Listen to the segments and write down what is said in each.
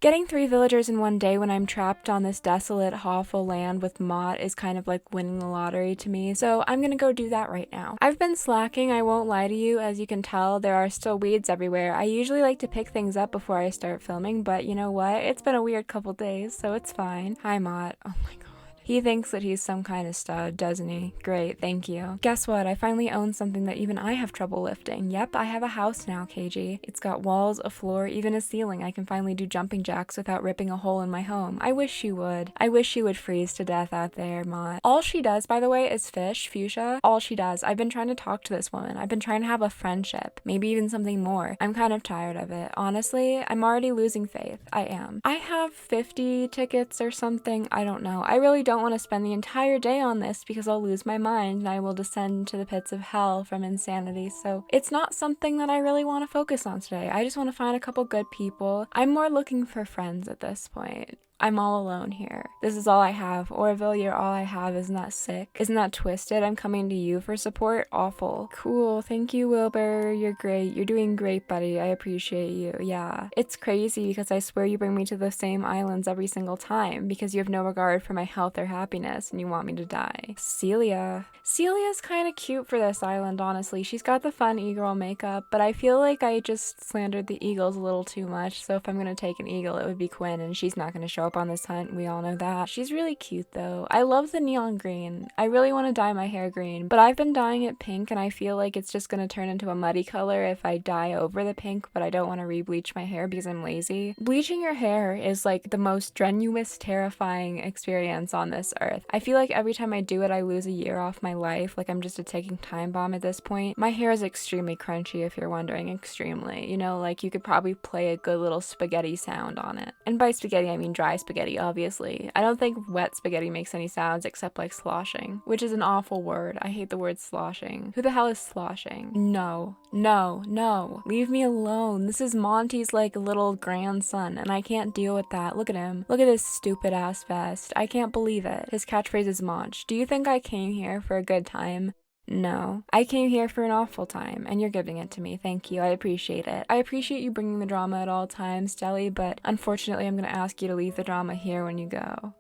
Getting 3 villagers in one day when I'm trapped on this desolate, awful land with Mott is kind of like winning the lottery to me, so I'm gonna go do that right now. I've been slacking, I won't lie to you. As you can tell, there are still weeds everywhere. I usually like to pick things up before I start filming, but you know what? It's been a weird couple days, so it's fine. Hi, Mott. Oh my god. He thinks that he's some kind of stud, doesn't he? Great, thank you. Guess what? I finally own something that even I have trouble lifting. Yep, I have a house now, KG. It's got walls, a floor, even a ceiling. I can finally do jumping jacks without ripping a hole in my home. I wish you would. I wish you would freeze to death out there, Mott. All she does, by the way, is fish, Fuchsia. All she does. I've been trying to talk to this woman. I've been trying to have a friendship. Maybe even something more. I'm kind of tired of it. Honestly, I'm already losing faith. I am. I have 50 tickets or something. I don't know. I really don't want to spend the entire day on this because I'll lose my mind and I will descend into the pits of hell from insanity. So it's not something that I really want to focus on today. I just want to find a couple good people. I'm more looking for friends at this point. I'm all alone here. This is all I have. Orville, you're all I have. Isn't that sick? Isn't that twisted? I'm coming to you for support? Awful. Cool. Thank you, Wilbur. You're great. You're doing great, buddy. I appreciate you. Yeah. It's crazy because I swear you bring me to the same islands every single time because you have no regard for my health or happiness and you want me to die. Celia. Celia's kind of cute for this island, honestly. She's got the fun e-girl makeup, but I feel like I just slandered the eagles a little too much, so if I'm gonna take an eagle, it would be Quinn, and she's not gonna show up on this hunt. We all know that. She's really cute though. I love the neon green. I really want to dye my hair green, but I've been dyeing it pink and I feel like it's just gonna turn into a muddy color if I dye over the pink, but I don't want to re-bleach my hair because I'm lazy. Bleaching your hair is like the most strenuous, terrifying experience on this earth. I feel like every time I do it, I lose a year off my life. Like I'm just a ticking time bomb at this point. My hair is extremely crunchy if you're wondering. Extremely. You know, like you could probably play a good little spaghetti sound on it. And by spaghetti, I mean dry spaghetti, obviously. I don't think wet spaghetti makes any sounds except like sloshing, which is an awful word. I hate the word sloshing. Who the hell is sloshing? No, no, no. Leave me alone. This is Monty's like little grandson and I can't deal with that. Look at him. Look at his stupid ass vest. I can't believe it. His catchphrase is Monch. Do you think I came here for a good time? No. I came here for an awful time, and you're giving it to me. Thank you. I appreciate it. I appreciate you bringing the drama at all times, Deli, but unfortunately I'm gonna ask you to leave the drama here when you go.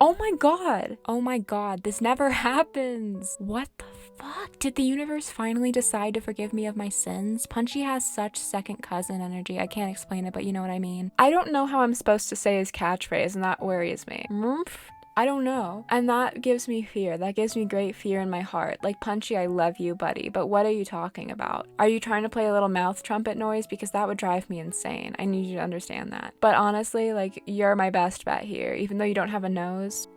Oh my god! Oh my god, this never happens! What the fuck? Did the universe finally decide to forgive me of my sins? Punchy has such second cousin energy. I can't explain it, but you know what I mean. I don't know how I'm supposed to say his catchphrase, and that worries me. I don't know. And that gives me fear. That gives me great fear in my heart. Like, Punchy, I love you, buddy, but what are you talking about? Are you trying to play a little mouth trumpet noise? Because that would drive me insane. I need you to understand that. But honestly, like, you're my best bet here, even though you don't have a nose.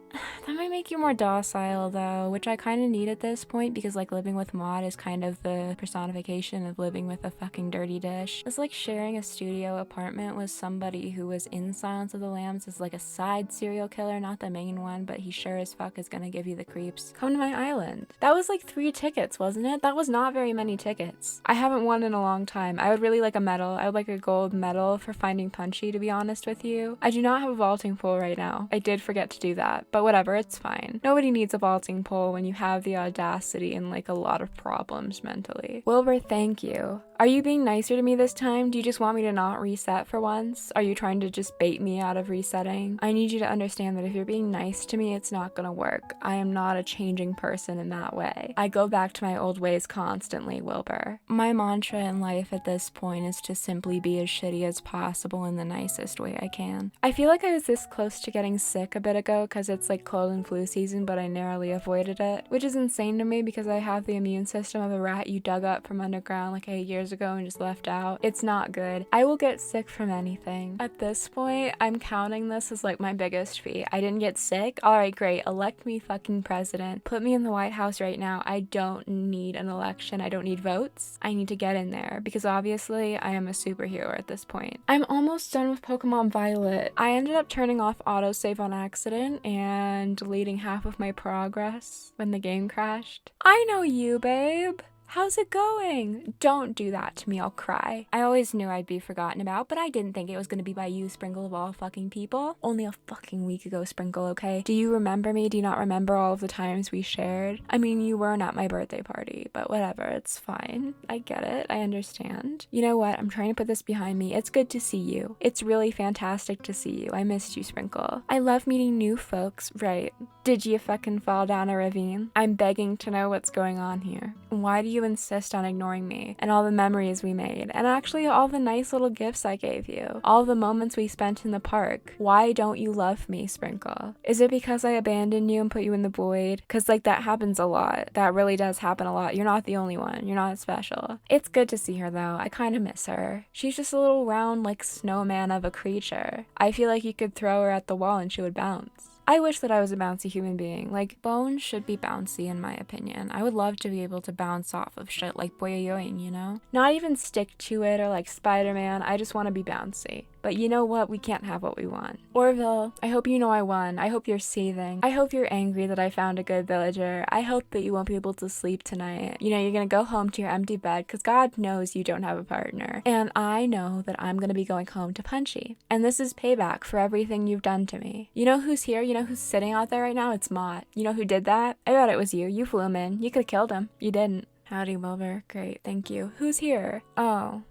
That might make you more docile though, which I kind of need at this point because like living with Maud is kind of the personification of living with a fucking dirty dish. It's like sharing a studio apartment with somebody who was in Silence of the Lambs as like a side serial killer, not the main one, but he sure as fuck is gonna give you the creeps. Come to my island. That was like 3 tickets, wasn't it? That was not very many tickets. I haven't won in a long time. I would really like a medal. I would like a gold medal for finding Punchy, to be honest with you. I do not have a vaulting pool right now. I did forget to do that, but whatever, it's fine. Nobody needs a vaulting pole when you have the audacity and like a lot of problems mentally. Wilbur, thank you. Are you being nicer to me this time? Do you just want me to not reset for once? Are you trying to just bait me out of resetting? I need you to understand that if you're being nice to me, it's not gonna work. I am not a changing person in that way. I go back to my old ways constantly, Wilbur. My mantra in life at this point is to simply be as shitty as possible in the nicest way I can. I feel like I was this close to getting sick a bit ago because it's like cold and flu season, but I narrowly avoided it, which is insane to me because I have the immune system of a rat you dug up from underground like 8 years ago and just left out. It's not good. I will get sick from anything. At this point, I'm counting this as like my biggest feat. I didn't get sick. Alright, great. Elect me fucking president. Put me in the White House right now. I don't need an election. I don't need votes. I need to get in there because obviously I am a superhero at this point. I'm almost done with Pokemon Violet. I ended up turning off autosave on accident and deleting half of my progress when the game crashed. I know you, babe. How's it going? Don't do that to me, I'll cry. I always knew I'd be forgotten about, but I didn't think it was gonna be by you, Sprinkle of all fucking people. Only a fucking week ago, Sprinkle, okay? Do you remember me? Do you not remember all of the times we shared? I mean, you weren't at my birthday party, but whatever, it's fine. I get it, I understand. You know what? I'm trying to put this behind me. It's good to see you. It's really fantastic to see you. I missed you, Sprinkle. I love meeting new folks. Right. Did you fucking fall down a ravine? I'm begging to know what's going on here. Why do you insist on ignoring me and all the memories we made, and actually all the nice little gifts I gave you, all the moments we spent in the park? Why don't you love me, Sprinkle? Is it because I abandoned you and put you in the void? Because like that happens a lot. That really does happen a lot. You're not the only one. You're not special. It's good to see her though. I kind of miss her. She's just a little round like snowman of a creature. I feel like you could throw her at the wall and she would bounce. I wish that I was a bouncy human being. Like, bones should be bouncy in my opinion. I would love to be able to bounce off of shit like boyoyoing, you know? Not even stick to it or like Spider-Man, I just want to be bouncy. But you know what? We can't have what we want. Orville, I hope you know I won. I hope you're seething. I hope you're angry that I found a good villager. I hope that you won't be able to sleep tonight. You know, you're gonna go home to your empty bed because God knows you don't have a partner. And I know that I'm gonna be going home to Punchy. And this is payback for everything you've done to me. You know who's here? You know who's sitting out there right now? It's Mott. You know who did that? I bet it was you. You flew him in. You could have killed him. You didn't. Howdy, Wilbur. Great, thank you. Who's here? Oh.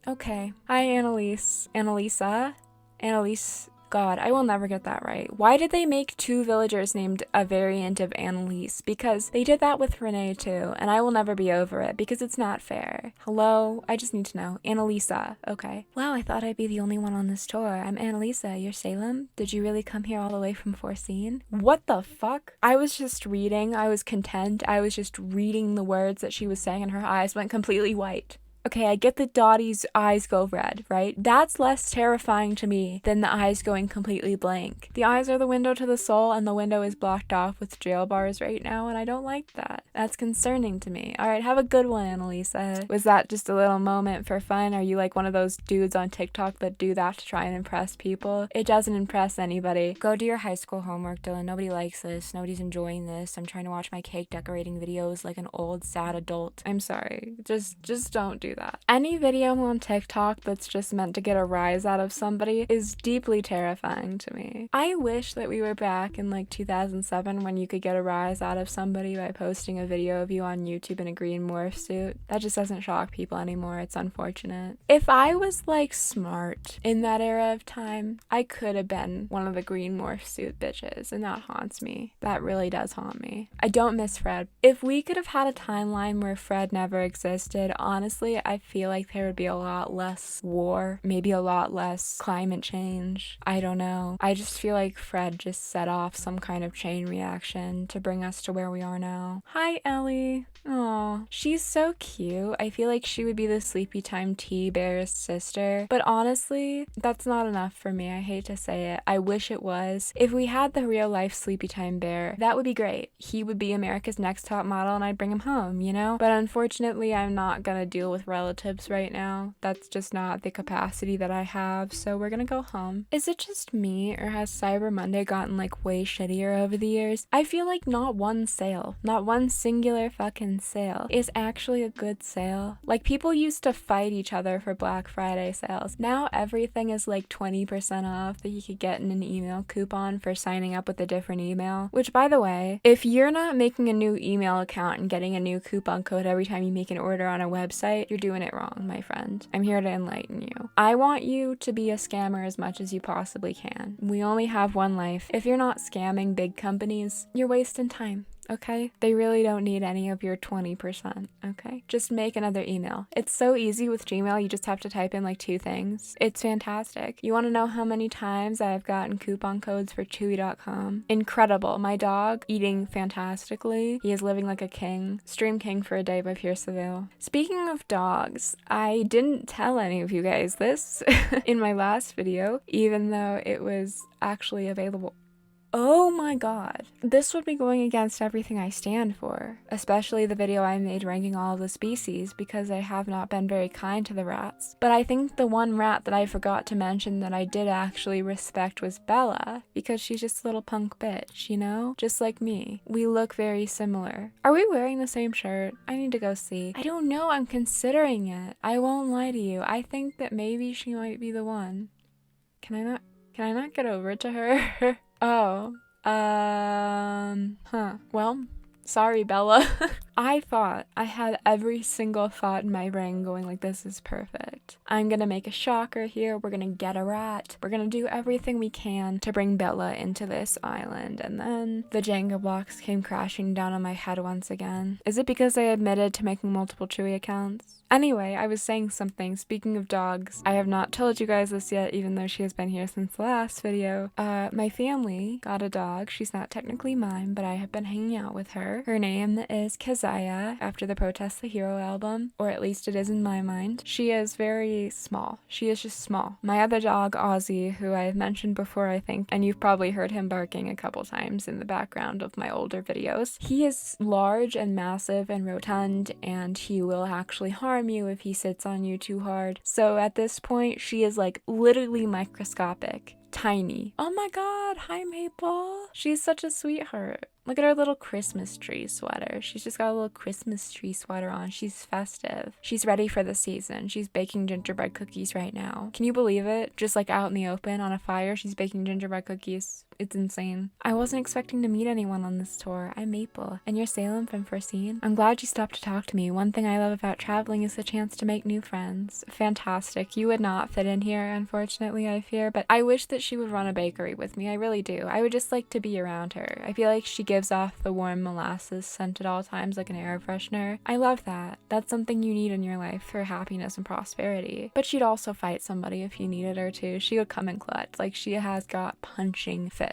Okay. Hi, Annalise. Annalise. God, I will never get that right. Why did they make two villagers named a variant of Annalise? Because they did that with Renee too, and I will never be over it because it's not fair. Hello? I just need to know. Annalisa. Okay. Wow, I thought I'd be the only one on this tour. I'm Annalisa. You're Salem? Did you really come here all the way from Forseen? What the fuck? I was just reading. I was content. I was just reading the words that she was saying and her eyes went completely white. Okay, I get that Dottie's eyes go red, right? That's less terrifying to me than the eyes going completely blank. The eyes are the window to the soul, and the window is blocked off with jail bars right now, and I don't like that. That's concerning to me. All right, have a good one, Annalisa. Was that just a little moment for fun? Are you like one of those dudes on TikTok that do that to try and impress people? It doesn't impress anybody. Go do your high school homework, Dylan. Nobody likes this. Nobody's enjoying this. I'm trying to watch my cake decorating videos like an old, sad adult. I'm sorry. Just don't do that. Any video on TikTok that's just meant to get a rise out of somebody is deeply terrifying to me. I wish that we were back in like 2007 when you could get a rise out of somebody by posting a video of you on YouTube in a green morph suit. That just doesn't shock people anymore. It's unfortunate. If I was like smart in that era of time, I could have been one of the green morph suit bitches, and that haunts me. That really does haunt me. I don't miss Fred. If we could have had a timeline where Fred never existed, honestly, I feel like there would be a lot less war, maybe a lot less climate change. I don't know. I just feel like Fred just set off some kind of chain reaction to bring us to where we are now. Hi, Ellie. Aw, she's so cute. I feel like she would be the Sleepy Time Tea Bear's sister, but honestly, that's not enough for me. I hate to say it. I wish it was. If we had the real life Sleepy Time Bear, that would be great. He would be America's Next Top Model and I'd bring him home, you know? But unfortunately, I'm not gonna deal with relatives right now. That's just not the capacity that I have, so we're gonna go home. Is it just me, or has Cyber Monday gotten like way shittier over the years? I feel like not one sale, not one singular fucking sale is actually a good sale. Like, people used to fight each other for Black Friday sales. Now everything is like 20% off that you could get in an email coupon for signing up with a different email. Which, by the way, if you're not making a new email account and getting a new coupon code every time you make an order on a website, you're doing it wrong, my friend. I'm here to enlighten you. I want you to be a scammer as much as you possibly can. We only have one life. If you're not scamming big companies, you're wasting time. Okay? They really don't need any of your 20%, okay? Just make another email. It's so easy with Gmail, you just have to type in like 2 things. It's fantastic. You want to know how many times I've gotten coupon codes for Chewy.com? Incredible. My dog, eating fantastically. He is living like a king. Stream King for a Day by Pierre Seville. Speaking of dogs, I didn't tell any of you guys this in my last video, even though it was actually available. Oh my god. This would be going against everything I stand for, especially the video I made ranking all of the species because I have not been very kind to the rats. But I think the one rat that I forgot to mention that I did actually respect was Bella, because she's just a little punk bitch, you know? Just like me. We look very similar. Are we wearing the same shirt? I need to go see. I don't know, I'm considering it. I won't lie to you. I think that maybe she might be the one. Can I not get over to her? Oh, well, sorry, Bella. I thought I had every single thought in my brain going like, this is perfect. I'm gonna make a shocker here. We're gonna get a rat. We're gonna do everything we can to bring Bella into this island. And then the Jenga blocks came crashing down on my head once again. Is it because I admitted to making multiple Chewy accounts? Anyway, I was saying something. Speaking of dogs, I have not told you guys this yet, even though she has been here since the last video. My family got a dog. She's not technically mine, but I have been hanging out with her. Her name is Keziah, after the Protest the Hero album, or at least it is in my mind. She is very small. She is just small. My other dog, Ozzy, who I have mentioned before, I think, and you've probably heard him barking a couple times in the background of my older videos. He is large and massive and rotund, and he will actually harm you if he sits on you too hard. So at this point, she is like literally microscopic. Tiny. Oh my god, hi Maple. She's such a sweetheart. Look at her little Christmas tree sweater. She's just got a little Christmas tree sweater on. She's festive. She's ready for the season. She's baking gingerbread cookies right now. Can you believe it? Just like out in the open on a fire, she's baking gingerbread cookies. It's insane. I wasn't expecting to meet anyone on this tour. I'm Maple, and you're Salem from Forseen. I'm glad you stopped to talk to me. One thing I love about traveling is the chance to make new friends. Fantastic. You would not fit in here, unfortunately, I fear, but I wish that she would run a bakery with me. I really do. I would just like to be around her. I feel like she gives off the warm molasses scent at all times like an air freshener. I love that. That's something you need in your life for happiness and prosperity. But she'd also fight somebody if you needed her to. She would come in clutch. Like, she has got punching fists.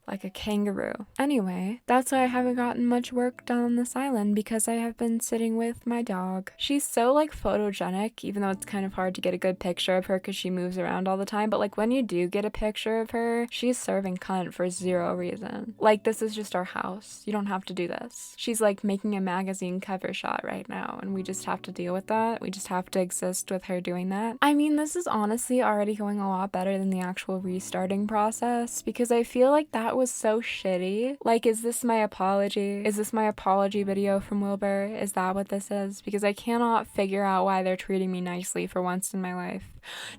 Like a kangaroo. Anyway, that's why I haven't gotten much work done on this island, because I have been sitting with my dog. She's so like photogenic, even though it's kind of hard to get a good picture of her because she moves around all the time, but like when you do get a picture of her, she's serving cunt for zero reason. Like, this is just our house. You don't have to do this. She's like making a magazine cover shot right now, and we just have to deal with that. We just have to exist with her doing that. I mean, this is honestly already going a lot better than the actual restarting process, because I feel like that was so shitty. Like, is this my apology? Is this my apology video from Wilbur? Is that what this is? Because I cannot figure out why they're treating me nicely for once in my life.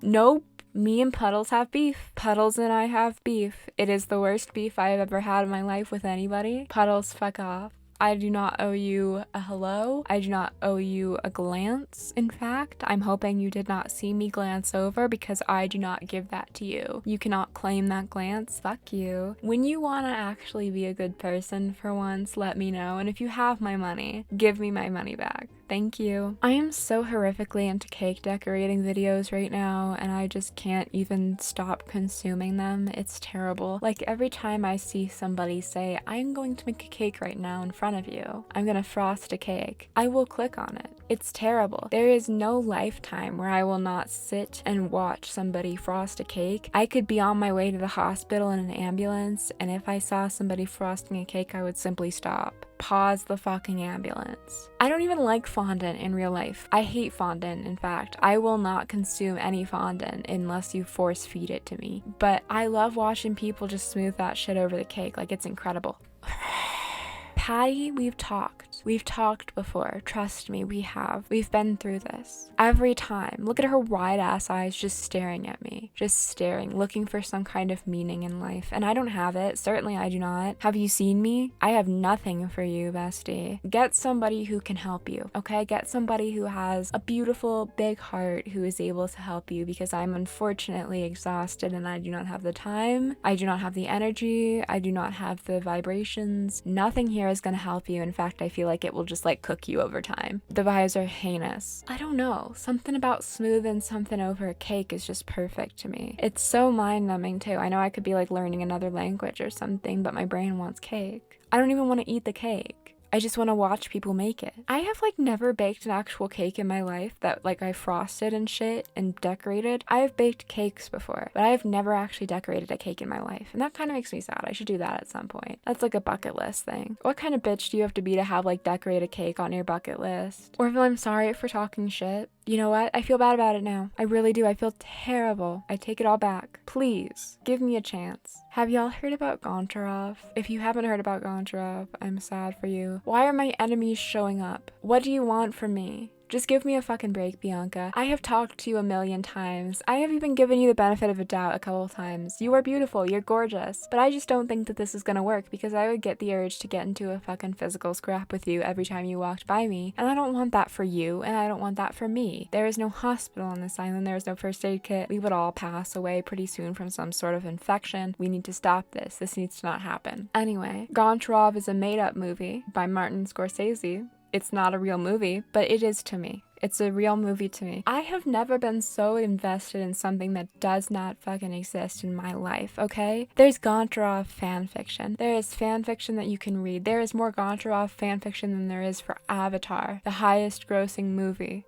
Nope. Me and Puddles have beef. Puddles and I have beef. It is the worst beef I have ever had in my life with anybody. Puddles, fuck off. I do not owe you a hello. I do not owe you a glance. In fact, I'm hoping you did not see me glance over, because I do not give that to you. You cannot claim that glance. Fuck you. When you want to actually be a good person for once, let me know. And if you have my money, give me my money back. Thank you. I am so horrifically into cake decorating videos right now, and I just can't even stop consuming them. It's terrible. Like, every time I see somebody say, I'm going to make a cake right now in front of you, I'm gonna frost a cake, I will click on it. It's terrible. There is no lifetime where I will not sit and watch somebody frost a cake. I could be on my way to the hospital in an ambulance, and if I saw somebody frosting a cake, I would simply stop. Pause the fucking ambulance. I don't even like fondant in real life. I hate fondant, in fact. I will not consume any fondant unless you force feed it to me. But I love watching people just smooth that shit over the cake. Like, it's incredible. Patty, we've talked. We've talked before. Trust me, we have. We've been through this. Every time. Look at her wide ass eyes just staring at me. Just staring, looking for some kind of meaning in life. And I don't have it. Certainly I do not. Have you seen me? I have nothing for you, bestie. Get somebody who can help you, okay? Get somebody who has a beautiful, big heart who is able to help you, because I'm unfortunately exhausted and I do not have the time. I do not have the energy. I do not have the vibrations. Nothing here is going to help you. In fact, I feel like it will just like cook you over time. The vibes are heinous. I don't know. Something about smoothing something over a cake is just perfect to me. It's so mind-numbing too. I know I could be like learning another language or something, but my brain wants cake. I don't even want to eat the cake. I just want to watch people make it. I have like never baked an actual cake in my life that like I frosted and shit and decorated. I have baked cakes before, but I have never actually decorated a cake in my life. And that kind of makes me sad. I should do that at some point. That's like a bucket list thing. What kind of bitch do you have to be to have like decorate a cake on your bucket list? Or if I'm sorry for talking shit. You know what? I feel bad about it now. I really do. I feel terrible. I take it all back. Please, give me a chance. Have y'all heard about Goncharov? If you haven't heard about Goncharov, I'm sad for you. Why are my enemies showing up? What do you want from me? Just give me a fucking break, Bianca. I have talked to you a million times. I have even given you the benefit of a doubt a couple times. You are beautiful, you're gorgeous. But I just don't think that this is gonna work because I would get the urge to get into a fucking physical scrap with you every time you walked by me. And I don't want that for you, and I don't want that for me. There is no hospital on this island, there is no first aid kit. We would all pass away pretty soon from some sort of infection. We need to stop this. This needs to not happen. Anyway, Goncharov is a made-up movie by Martin Scorsese. It's not a real movie, but it is to me. It's a real movie to me. I have never been so invested in something that does not fucking exist in my life, okay? There's Goncharov fanfiction. There is fanfiction that you can read. There is more Goncharov fanfiction than there is for Avatar, the highest grossing movie.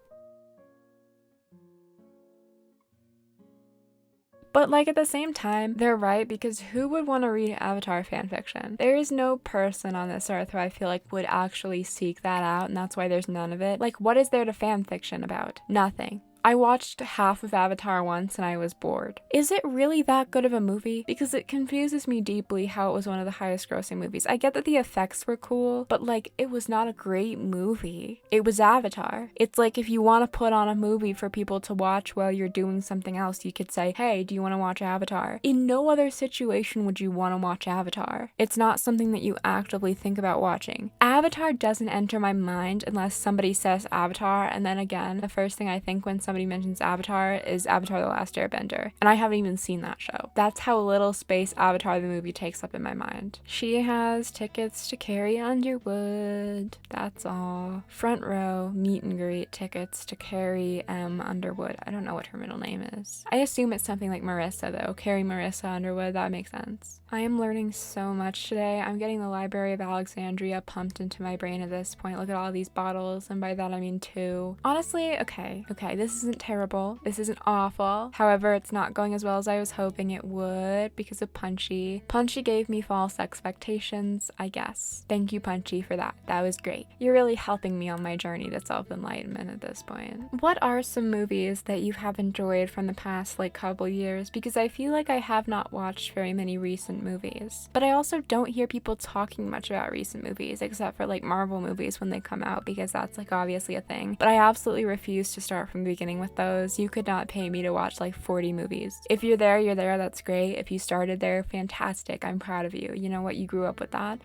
But like at the same time, they're right, because who would want to read Avatar fanfiction? There is no person on this earth who I feel like would actually seek that out, and that's why there's none of it. Like, what is there to fanfiction about? Nothing. I watched half of Avatar once and I was bored. Is it really that good of a movie? Because it confuses me deeply how it was one of the highest grossing movies. I get that the effects were cool, but like, it was not a great movie. It was Avatar. It's like if you want to put on a movie for people to watch while you're doing something else, you could say, hey, do you want to watch Avatar? In no other situation would you want to watch Avatar. It's not something that you actively think about watching. Avatar doesn't enter my mind unless somebody says Avatar, and then again, the first thing I think when somebody mentions Avatar is Avatar The Last Airbender, and I haven't even seen that show. That's how little space Avatar the movie takes up in my mind. She has tickets to Carrie Underwood. That's all. Front row meet and greet tickets to Carrie M. Underwood. I don't know what her middle name is. I assume it's something like Marissa though. Carrie Marissa Underwood. That makes sense. I am learning so much today. I'm getting the Library of Alexandria pumped into my brain at this point. Look at all these bottles, and by that I mean 2. Honestly, okay, this isn't terrible. This isn't awful. However, it's not going as well as I was hoping it would because of Punchy. Punchy gave me false expectations, I guess. Thank you, Punchy, for that. That was great. You're really helping me on my journey to self-enlightenment at this point. What are some movies that you have enjoyed from the past like couple years? Because I feel like I have not watched very many recent movies. But I also don't hear people talking much about recent movies except for like Marvel movies when they come out, because that's like obviously a thing. But I absolutely refuse to start from the beginning with those. You could not pay me to watch like 40 movies. If you're there, that's great. If you started there, fantastic. I'm proud of you. You know what? You grew up with that.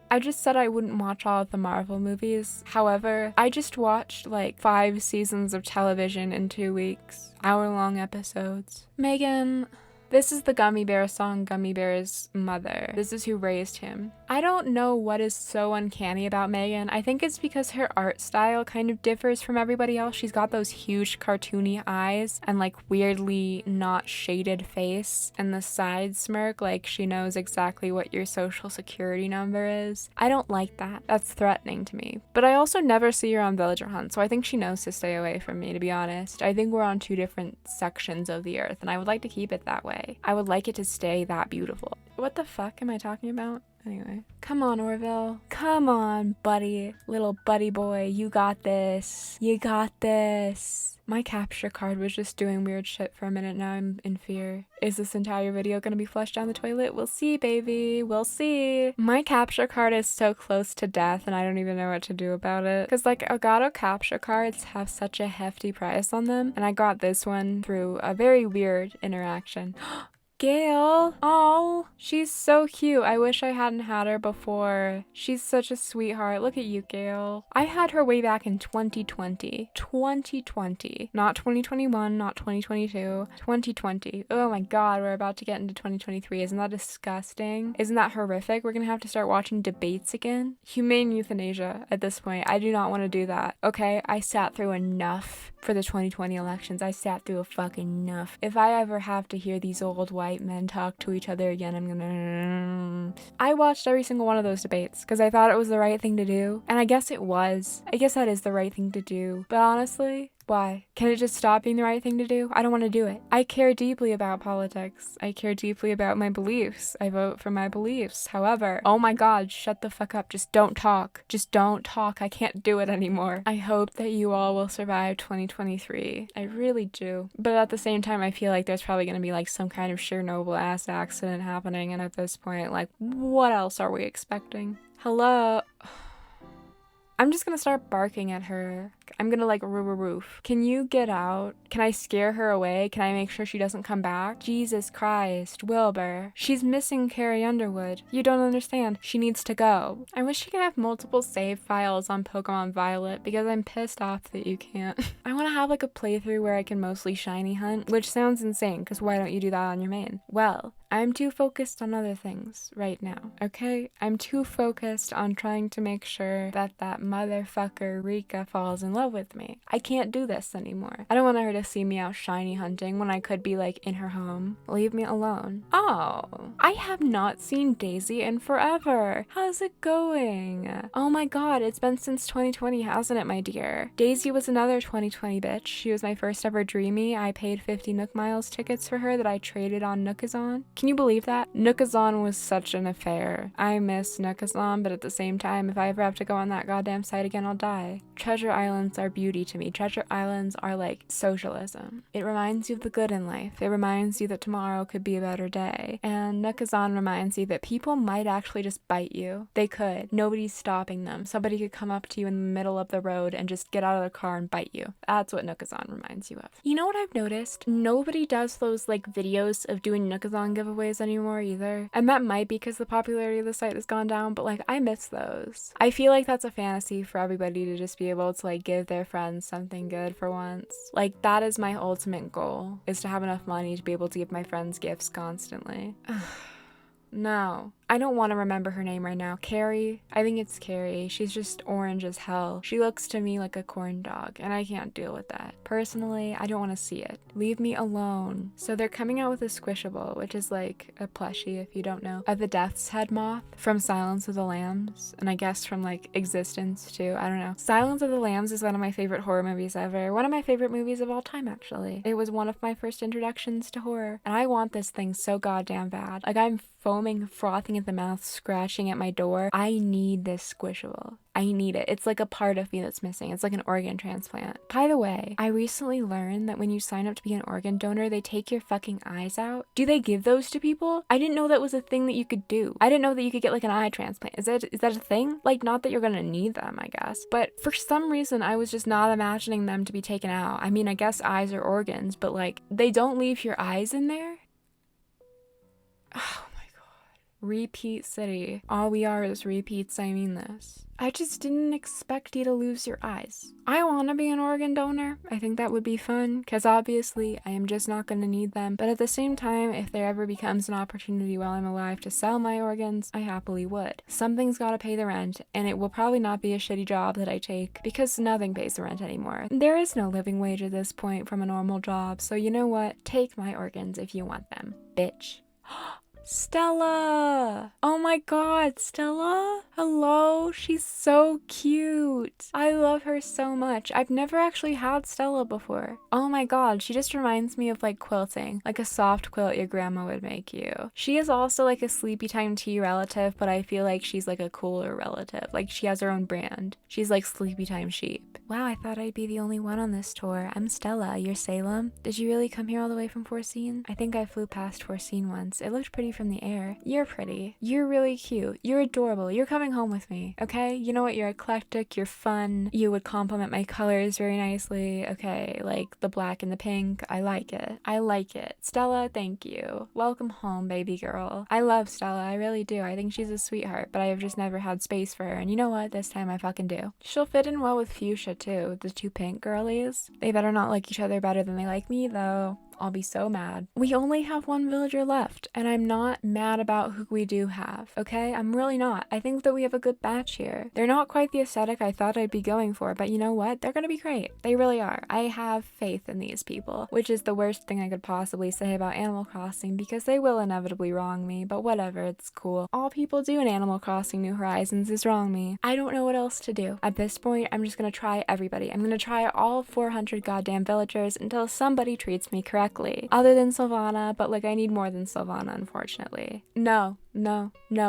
I just said I wouldn't watch all of the Marvel movies. However, I just watched like 5 seasons of television in 2 weeks. Hour-long episodes. Megan... This is the Gummy Bear song, Gummy Bear's mother. This is who raised him. I don't know what is so uncanny about Megan. I think it's because her art style kind of differs from everybody else. She's got those huge cartoony eyes and like weirdly not shaded face, and the side smirk like she knows exactly what your social security number is. I don't like that. That's threatening to me. But I also never see her on Villager Hunt, so I think she knows to stay away from me, to be honest. I think we're on 2 different sections of the earth, and I would like to keep it that way. I would like it to stay that beautiful. What the fuck am I talking about? Anyway. Come on, Orville. Come on, buddy. Little buddy boy. You got this. You got this. My capture card was just doing weird shit for a minute. Now I'm in fear. Is this entire video gonna be flushed down the toilet? We'll see, baby. We'll see. My capture card is so close to death and I don't even know what to do about it. Because like Elgato capture cards have such a hefty price on them. And I got this one through a very weird interaction. Gail. Oh, she's so cute. I wish I hadn't had her before. She's such a sweetheart. Look at you, Gail. I had her way back in 2020. 2020. Not 2021, not 2022. 2020. Oh my god, we're about to get into 2023. Isn't that disgusting? Isn't that horrific? We're gonna have to start watching debates again. Humane euthanasia at this point. I do not want to do that. Okay, I sat through enough for the 2020 elections. I sat through a fucking enough. If I ever have to hear these old white white men talk to each other again, I'm gonna... I watched every single one of those debates because I thought it was the right thing to do. And I guess it was. I guess that is the right thing to do. But honestly, why? Can it just stop being the right thing to do? I don't want to do it. I care deeply about politics. I care deeply about my beliefs. I vote for my beliefs. However, oh my god, shut the fuck up. Just don't talk. Just don't talk. I can't do it anymore. I hope that you all will survive 2023. I really do. But at the same time, I feel like there's probably going to be like some kind of Chernobyl-ass accident happening. And at this point, like, what else are we expecting? Hello? I'm just gonna start barking at her. I'm gonna like roof. Can you get out? Can I scare her away? Can I make sure she doesn't come back? Jesus Christ, Wilbur. She's missing Carrie Underwood. You don't understand. She needs to go. I wish you could have multiple save files on Pokemon Violet because I'm pissed off that you can't. I want to have like a playthrough where I can mostly shiny hunt, which sounds insane because why don't you do that on your main? Well, I'm too focused on other things right now, okay? I'm too focused on trying to make sure that that motherfucker Rika falls in love with me. I can't do this anymore. I don't want her to see me out shiny hunting when I could be like in her home. Leave me alone. Oh, I have not seen Daisy in forever. How's it going? Oh my god, it's been since 2020, hasn't it, my dear? Daisy was another 2020 bitch. She was my first ever dreamie. I paid 50 Nook Miles tickets for her that I traded on Nookazon. Can you believe that? Nookazon was such an affair. I miss Nookazon, but at the same time, if I ever have to go on that goddamn site again, I'll die. Treasure Islands are beauty to me. Treasure Islands are like socialism. It reminds you of the good in life. It reminds you that tomorrow could be a better day. And Nookazon reminds you that people might actually just bite you. They could. Nobody's stopping them. Somebody could come up to you in the middle of the road and just get out of the car and bite you. That's what Nookazon reminds you of. You know what I've noticed? Nobody does those like videos of doing Nookazon giveaways anymore either. And that might be because the popularity of the site has gone down, but like I miss those. I feel like that's a fantasy for everybody to just be able to like give their friends something good for once. Like that is my ultimate goal, is to have enough money to be able to give my friends gifts constantly. No, I don't want to remember her name right now. Carrie? I think it's Carrie. She's just orange as hell. She looks to me like a corn dog, and I can't deal with that. Personally, I don't want to see it. Leave me alone. So they're coming out with a Squishable, which is like a plushie, if you don't know, of the Death's Head moth from Silence of the Lambs, and I guess from like Existence too. I don't know. Silence of the Lambs is one of my favorite horror movies ever. One of my favorite movies of all time, actually. It was one of my first introductions to horror, and I want this thing so goddamn bad. Like I'm foaming, frothing at the mouth, scratching at my door. I need this Squishable. I need it. It's like a part of me that's missing. It's like an organ transplant. By the way, I recently learned that when you sign up to be an organ donor, they take your fucking eyes out. Do they give those to people? I didn't know that was a thing that you could do. I didn't know that you could get like an eye transplant. Is that a thing? Like, not that you're gonna need them, I guess. But for some reason, I was just not imagining them to be taken out. I mean, I guess eyes are organs, but like, they don't leave your eyes in there? Oh. Repeat city. All we are is repeats, I mean this. I just didn't expect you to lose your eyes. I want to be an organ donor. I think that would be fun, because obviously I am just not going to need them. But at the same time, if there ever becomes an opportunity while I'm alive to sell my organs, I happily would. Something's got to pay the rent, and it will probably not be a shitty job that I take, because nothing pays the rent anymore. There is no living wage at this point from a normal job, so you know what? Take my organs if you want them, bitch. Stella! Oh my god, Stella? Hello? She's so cute. I love her so much. I've never actually had Stella before. Oh my god, she just reminds me of like quilting, like a soft quilt your grandma would make you. She is also like a Sleepy Time Tea relative, but I feel like she's like a cooler relative. Like she has her own brand. She's like Sleepy Time Sheep. Wow, I thought I'd be the only one on this tour. I'm Stella. You're Salem? Did you really come here all the way from Forcine? I think I flew past Forcine once. It looked pretty from the air. You're pretty. You're really cute. You're adorable. You're coming home with me, okay? You know what? You're eclectic. You're fun. You would complement my colors very nicely. Okay, like the black and the pink. I like it. I like it. Stella, thank you. Welcome home, baby girl. I love Stella. I really do. I think she's a sweetheart, but I have just never had space for her. And you know what? This time I fucking do. She'll fit in well with Fuchsia too, the two pink girlies. They better not like each other better than they like me though. I'll be so mad. We only have one villager left, and I'm not mad about who we do have, okay? I'm really not. I think that we have a good batch here. They're not quite the aesthetic I thought I'd be going for, but you know what? They're gonna be great. They really are. I have faith in these people, which is the worst thing I could possibly say about Animal Crossing because they will inevitably wrong me, but whatever, it's cool. All people do in Animal Crossing New Horizons is wrong me. I don't know what else to do. At this point, I'm just gonna try everybody. I'm gonna try all 400 goddamn villagers until somebody treats me correctly. Other than Sylvana, but like I need more than Sylvana, unfortunately. No,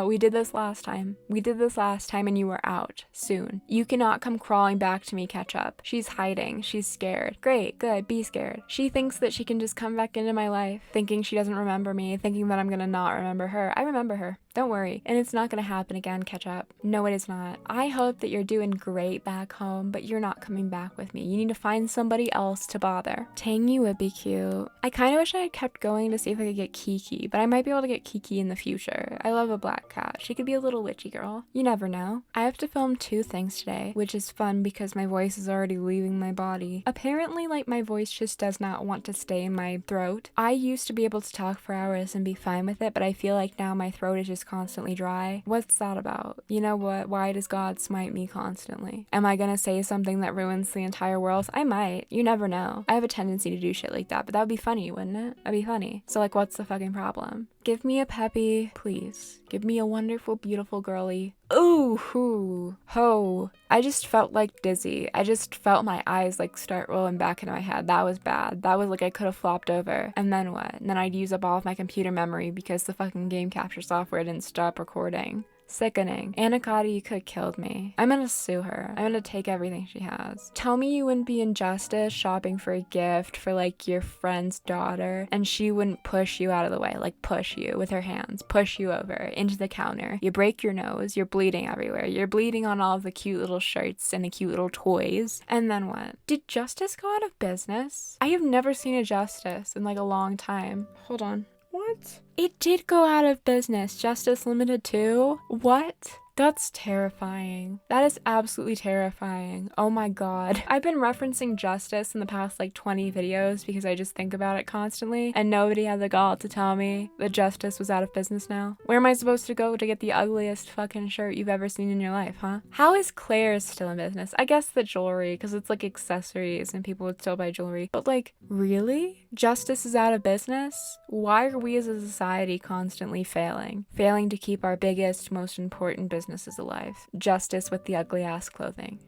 we did this last time. We did this last time and you were out soon. You cannot come crawling back to me, Ketchup. She's hiding. She's scared. Great, good, be scared. She thinks that she can just come back into my life, thinking she doesn't remember me, thinking that I'm gonna not remember her. I remember her. Don't worry. And it's not gonna happen again, Ketchup. No, it is not. I hope that you're doing great back home, but you're not coming back with me. You need to find somebody else to bother. Tangy would be cute. I kind of wish I had kept going to see if I could get Kiki, but I might be able to get Kiki in the future. I love a black cat. She could be a little witchy girl. You never know. I have to film 2 things today, which is fun because my voice is already leaving my body. Apparently, like, my voice just does not want to stay in my throat. I used to be able to talk for hours and be fine with it, but I feel like now my throat is just constantly dry. What's that about? You know what? Why does God smite me constantly? Am I gonna say something that ruins the entire world? I might. You never know. I have a tendency to do shit like that, but that would be funny, wouldn't it? That'd be funny. So like, what's the fucking problem? Give me a peppy, please. Give me a wonderful, beautiful girly. Ooh, hoo, ho. I just felt like dizzy. I just felt my eyes like start rolling back into my head. That was bad. That was like I could have flopped over. And then what? And then I'd use up all of my computer memory because the fucking game capture software didn't stop recording. Sickening. Anaconda, you could have killed me. I'm gonna sue her. I'm gonna take everything she has. Tell me you wouldn't be in Justice shopping for a gift for like your friend's daughter and she wouldn't push you out of the way, like push you with her hands, push you over into the counter. You break your nose, you're bleeding everywhere. You're bleeding on all of the cute little shirts and the cute little toys. And then what? Did Justice go out of business? I have never seen a Justice in like a long time. Hold on. What? It did go out of business. Justice Limited too? What? That's terrifying. That is absolutely terrifying. Oh my god. I've been referencing Justice in the past like 20 videos because I just think about it constantly, and nobody had the gall to tell me that Justice was out of business now. Where am I supposed to go to get the ugliest fucking shirt you've ever seen in your life, huh? How is Claire's still in business? I guess the jewelry, because it's like accessories and people would still buy jewelry. But like, really? Justice is out of business? Why are we as a society constantly failing? Failing to keep our biggest, most important businesses alive. Justice with the ugly ass clothing.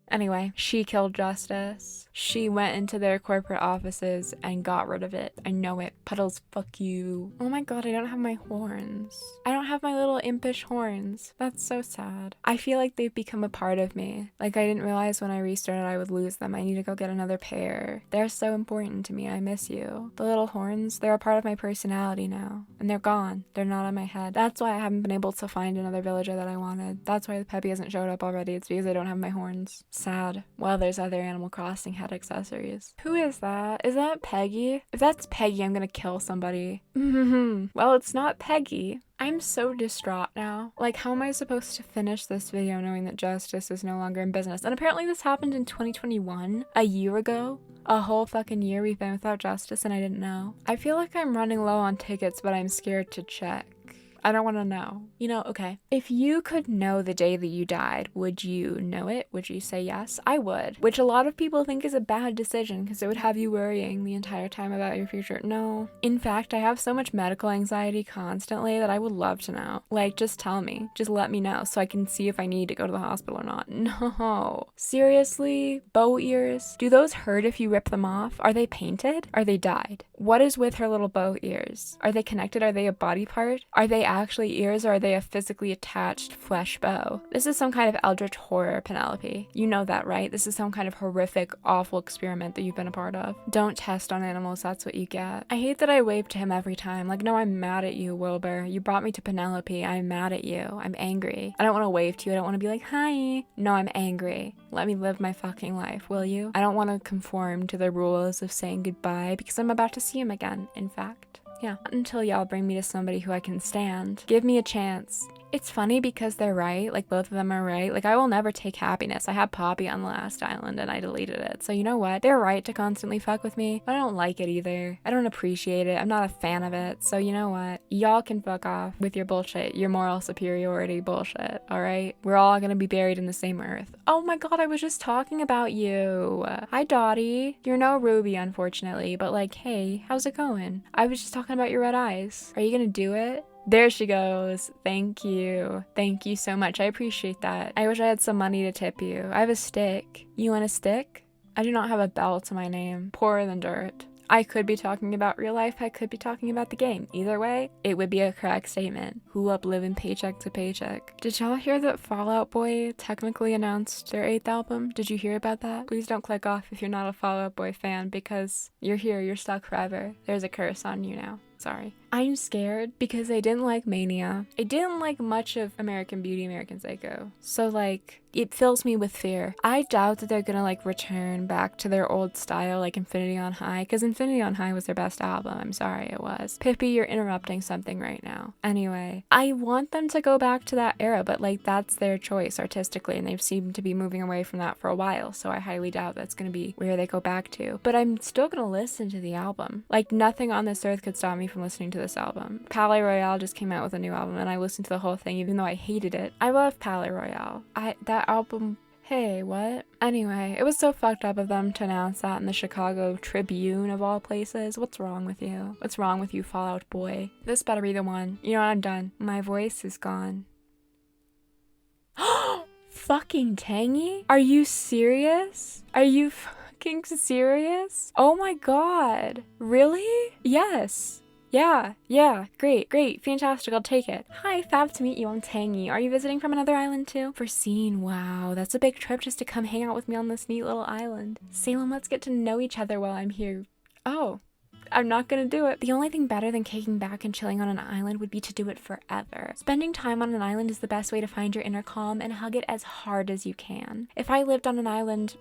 Anyway, she killed Justice. She went into their corporate offices and got rid of it. I know it. Puddles, fuck you. Oh my god, I don't have my horns. I don't have my little impish horns. That's so sad. I feel like they've become a part of me. Like I didn't realize when I restarted I would lose them. I need to go get another pair. They're so important to me. I miss you. The little horns, they're a part of my personality now. And they're gone. They're not on my head. That's why I haven't been able to find another villager that I wanted. That's why the Peppy hasn't showed up already. It's because I don't have my horns. Sad. Well, there's other Animal Crossing head accessories. Who is that? Is that Peggy? If that's Peggy, I'm gonna kill somebody. Well, it's not Peggy. I'm so distraught now. Like, how am I supposed to finish this video knowing that Justice is no longer in business? And apparently this happened in 2021, a year ago. A whole fucking year we've been without Justice and I didn't know. I feel like I'm running low on tickets, but I'm scared to check. I don't want to know. You know, okay. If you could know the day that you died, would you know it? Would you say yes? I would. Which a lot of people think is a bad decision because it would have you worrying the entire time about your future. No. In fact, I have so much medical anxiety constantly that I would love to know. Like, just tell me. Just let me know so I can see if I need to go to the hospital or not. No. Seriously? Bow ears? Do those hurt if you rip them off? Are they painted? Are they dyed? What is with her little bow ears? Are they connected? Are they a body part? Are they actually ears or are they a physically attached flesh bow? This is some kind of eldritch horror, Penelope. You know that, right? This is some kind of horrific, awful experiment that you've been a part of. Don't test on animals, that's what you get. I hate that I wave to him every time. Like, no, I'm mad at you, Wilbur. You brought me to Penelope. I'm mad at you. I'm angry. I don't want to wave to you. I don't want to be like, hi. No, I'm angry. Let me live my fucking life, will you? I don't want to conform to the rules of saying goodbye because I'm about to see him again, in fact. Yeah, until y'all bring me to somebody who I can stand. Give me a chance. It's funny because they're right. Like, both of them are right. Like, I will never take happiness. I had Poppy on the last island and I deleted it. So you know what? They're right to constantly fuck with me, but I don't like it either. I don't appreciate it. I'm not a fan of it. So you know what? Y'all can fuck off with your bullshit, your moral superiority bullshit, all right? We're all gonna be buried in the same earth. Oh my god, I was just talking about you. Hi, Dottie. You're no Ruby, unfortunately, but like, hey, how's it going? I was just talking about your red eyes. Are you gonna do it? There she goes. Thank you. Thank you so much. I appreciate that. I wish I had some money to tip you. I have a stick. You want a stick? I do not have a bell to my name. Poorer than dirt. I could be talking about real life. I could be talking about the game. Either way, it would be a correct statement. Who up living paycheck to paycheck? Did y'all hear that Fall Out Boy technically announced their 8th album? Did you hear about that? Please don't click off if you're not a Fall Out Boy fan because you're here. You're stuck forever. There's a curse on you now. Sorry. I'm scared because I didn't like Mania. I didn't like much of American Beauty, American Psycho. So like, it fills me with fear. I doubt that they're gonna like return back to their old style like Infinity on High, because Infinity on High was their best album. I'm sorry, it was. Pippi, you're interrupting something right now. Anyway, I want them to go back to that era, but like that's their choice artistically, and they've seemed to be moving away from that for a while, so I highly doubt that's gonna be where they go back to. But I'm still gonna listen to the album. Like, nothing on this earth could stop me from listening to this album. Palais Royale just came out with a new album and I listened to the whole thing even though I hated it. I love Palais Royale. That album, hey, what? Anyway, it was so fucked up of them to announce that in the Chicago Tribune of all places. What's wrong with you? What's wrong with you, Fall Out Boy? This better be the one. You know what? I'm done. My voice is gone. Fucking Tangy? Are you serious? Are you fucking serious? Oh my god. Really? Yes. Yeah, great, fantastic, I'll take it. Hi, fab to meet you, I'm Tangy. Are you visiting from another island too? For scene, wow, that's a big trip just to come hang out with me on this neat little island. Salem, let's get to know each other while I'm here. Oh. I'm not gonna do it. The only thing better than kicking back and chilling on an island would be to do it forever. Spending time on an island is the best way to find your inner calm and hug it as hard as you can. If I lived on an island,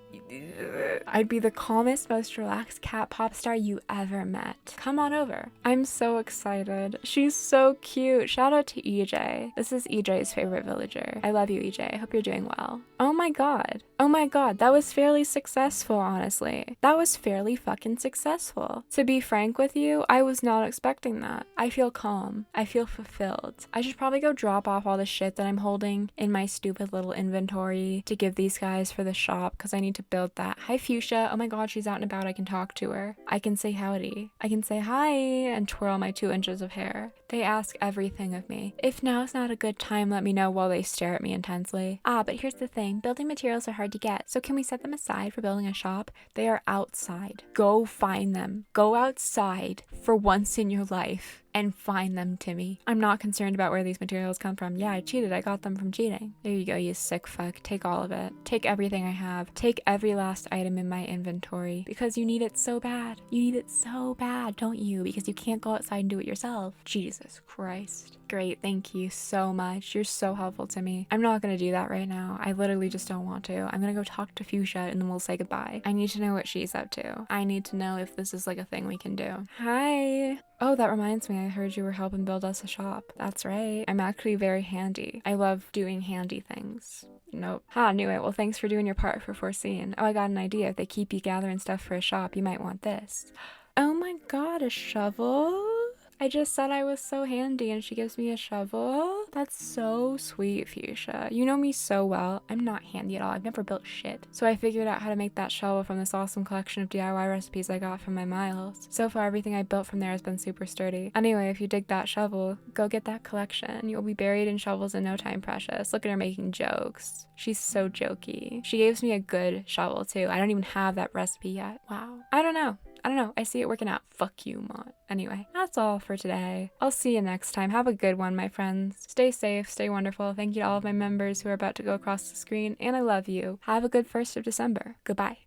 I'd be the calmest, most relaxed cat pop star you ever met. Come on over. I'm so excited. She's so cute. Shout out to EJ. This is EJ's favorite villager. I love you, EJ. I hope you're doing well. Oh my god. Oh my god. That was fairly successful, honestly. That was fairly fucking successful. To be frank with you, I was not expecting that. I feel calm. I feel fulfilled. I should probably go drop off all the shit that I'm holding in my stupid little inventory to give these guys for the shop because I need to build that. Hi, Fuchsia. Oh my god, she's out and about. I can talk to her. I can say howdy. I can say hi and twirl my 2 inches of hair. They ask everything of me. If now's not a good time, let me know while they stare at me intensely. But here's the thing. Building materials are hard to get, so can we set them aside for building a shop? They are outside. Go find them. Go outside for once in your life and find them to me. I'm not concerned about where these materials come from. Yeah, I cheated. I got them from cheating. There you go, you sick fuck. Take all of it. Take everything I have. Take every last item in my inventory because you need it so bad. You need it so bad, don't you? Because you can't go outside and do it yourself. Jesus Christ. Great, thank you so much. You're so helpful to me. I'm not gonna do that right now. I literally just don't want to. I'm gonna go talk to Fuchsia and then we'll say goodbye. I need to know what she's up to. I need to know if this is like a thing we can do. Hi. Oh, that reminds me, I heard you were helping build us a shop. That's right. I'm actually very handy. I love doing handy things. Nope. Knew it. Well, thanks for doing your part for Foreseen. Oh, I got an idea. If they keep you gathering stuff for a shop, you might want this. Oh my god, a shovel? I just said I was so handy and she gives me a shovel? That's so sweet, Fuchsia. You know me so well. I'm not handy at all. I've never built shit. So I figured out how to make that shovel from this awesome collection of DIY recipes I got from my Miles. So far, everything I built from there has been super sturdy. Anyway, if you dig that shovel, go get that collection. You'll be buried in shovels in no time, precious. Look at her making jokes. She's so jokey. She gives me a good shovel too. I don't even have that recipe yet. Wow. I don't know. I see it working out. Fuck you, Mott. Anyway, that's all for today. I'll see you next time. Have a good one, my friends. Stay safe, stay wonderful. Thank you to all of my members who are about to go across the screen, and I love you. Have a good 1st of December. Goodbye.